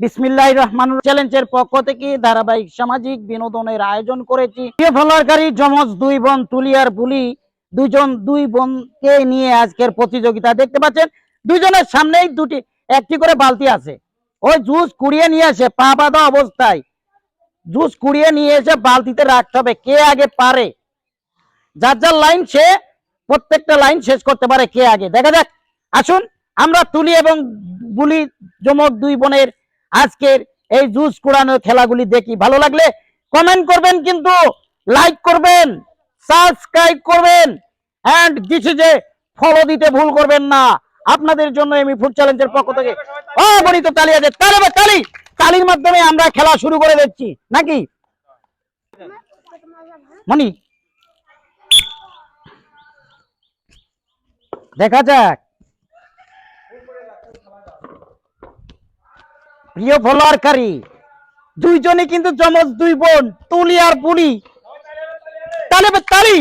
বিসমিল্লাহির রহমানির চ্যালেঞ্জের পক্ষ থেকে ধারাবাহিক সামাজিক বিনোদনের আয়োজন করেছি। ফলোয়ারকারী যমজ দুই বোন তুলিয়ার বুলি দুই বোনকে নিয়ে আজকের প্রতিযোগিতা দেখতে পাচ্ছেন। দুইজনের সামনেই একটি করে বালতি আছে। ওই জুস কুড়িয়ে নিয়ে এসে পা বাঁধা অবস্থায় জুস কুড়িয়ে নিয়ে এসে বালতিতে রাখতে হবে। কে আগে পারে, যার যার লাইন সে প্রত্যেকটা লাইন শেষ করতে পারে। কে আগে দেখা যাক। আসুন আমরা তুলি এবং বুলি যমজ দুই বোনের আজকের এই জুস কুড়ানোর খেলাগুলি দেখি। ভালো লাগলে কমেন্ট করবেন, কিন্তু লাইক করবেন, সাবস্ক্রাইব করবেন এন্ড যে ফলো দিতে ভুল করবেন না। আপনাদের জন্য এমি ফুড চ্যালেঞ্জের পক্ষ থেকে অগণিত তালি আছে। তালি তালির মাধ্যমে আমরা খেলা শুরু করে দিচ্ছি নাকি মনি? দেখা যাক। প্রিয় ফলোয়ারকারী দুইজনই কিন্তু যমজ দুই বোন তুলি আর বুলি। তালি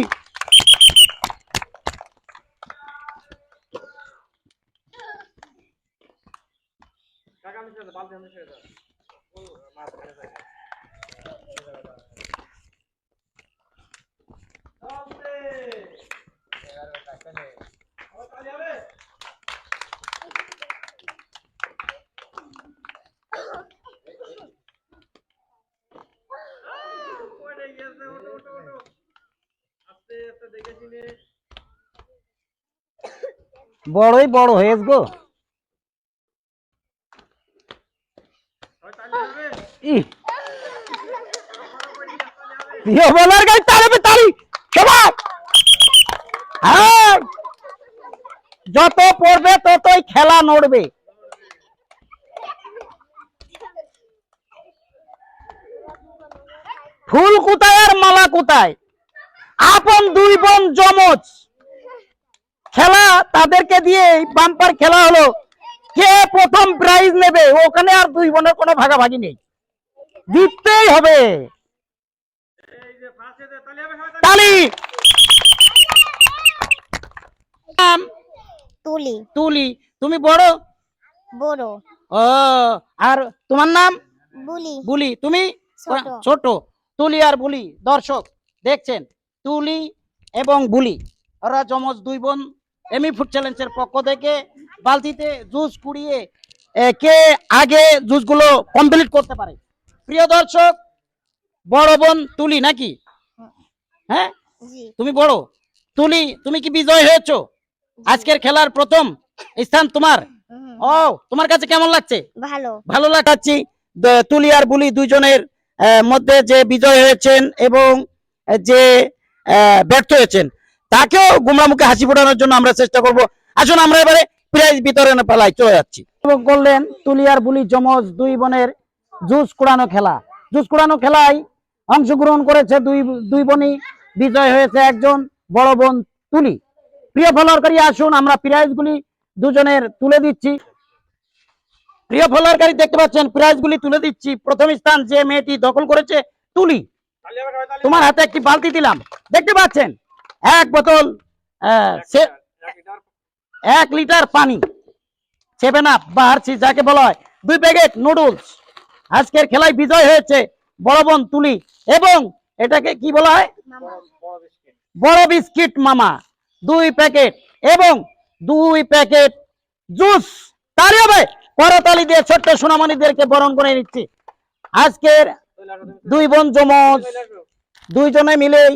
বড়ই বড় হয়েছ গো। যত পড়বে ততই খেলা নড়বে। ফুল কোথায় আর মালা কোথায়? আপন দুই বোন যমজ খেলা, তাদেরকে দিয়ে বাম্পার খেলা হলো। কে প্রথম প্রাইজ নেবে ওখানে আর দুই বোনের কোনো ভাগাভাগি নেই, জিততেই হবে। তালি। তুলি। তুলি, তুমি বড়? বড়। ও, আর তোমার নাম? বুলি। বুলি, তুমি ছোট। তুলি আর বুলি দর্শক দেখছেন, তুলি এবং বুলি ওরা যমজ দুই বোন। এমি ফুড চ্যালেঞ্জের পক্ষ থেকে বালতিতে জুস কুড়িয়ে কে আগে জুসগুলো কমপ্লিট করতে পারে। প্রিয় দর্শক, বড় বোন তুলি নাকি? হ্যাঁ, তুমি বড়। তুলি, তুমি কি বিজয় হয়েছো? আজকের খেলার প্রথম স্থান তোমার। ও, তোমার কাছে কেমন লাগছে? ভালো লাগাচ্ছি। তুলি আর বুলি দুইজনের মধ্যে যে বিজয় হয়েছেন এবং যে ব্যর্থ হয়েছেন তাকেও গোমরা মুখে হাসি ফোটানোর জন্য আমরা চেষ্টা করব। আসুন আমরা এবারে প্রাইজ বিতরণে পালাই চলে যাচ্ছি। করলেন তুলি আর বুলি যমজ দুই বোনের জুস কুড়ানো খেলা। জুস কুড়ানো খেলায় অংশগ্রহণ করেছে দুই বোনই। বিজয় হয়েছে একজন, বড় বোন তুলি। প্রিয় ফলোয়ারকারী আসুন আমরা প্রাইজগুলি দুজনের তুলে দিচ্ছি। প্রিয় ফলোয়ারকারী দেখতে পাচ্ছেন প্রাইজগুলি তুলে দিচ্ছি। প্রথম স্থান যে মেয়েটি দখল করেছে তুলি, তোমার হাতে একটি বালতি দিলাম। দেখতে পাচ্ছেন এক বোতল 1 লিটার পানি, 7 আপ বা হারসিস যাকে বলা হয়, 2 প্যাকেট নুডলস। আজকের খেলায় বিজয় হয়েছে বড় বোন তুলি এবং এটাকে কি বলা হয়? বড় বিস্কিট মামা 2 প্যাকেট এবং 2 প্যাকেট জুস। তালি হবে। করতালি দিয়ে ছোট্ট সোনামণিদেরকে বরণ করে নিচ্ছি। আজকের দুই বোন যমজ দুইজনে মিলেই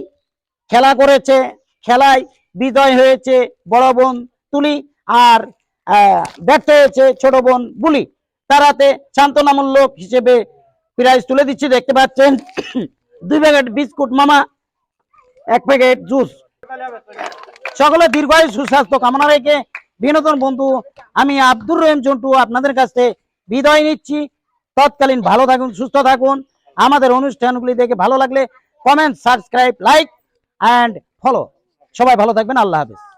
খেলা করেছে। খেলায় বিজয় হয়েছে বড় বোন তুলি আর ব্যর্থ হয়েছে ছোট বোন বুলি। তারাতে সান্ত্বনামূলক হিসেবে প্রাইজ তুলে দিচ্ছি। দেখতে পাচ্ছেন 2 প্যাকেট বিস্কুট মামা, 1 প্যাকেট জুস। সকলে দীর্ঘায়ু সুস্বাস্থ্য কামনা রেখে বিনোদন বন্ধু আমি আব্দুর রহিম জন্টু আপনাদের কাছে বিদায় নিচ্ছি। তৎকালীন ভালো থাকুন, সুস্থ থাকুন। আমাদের অনুষ্ঠানগুলি দেখে ভালো লাগলে comment, subscribe, like and follow. সবাই ভালো থাকবেন। আল্লাহ হাফেজ।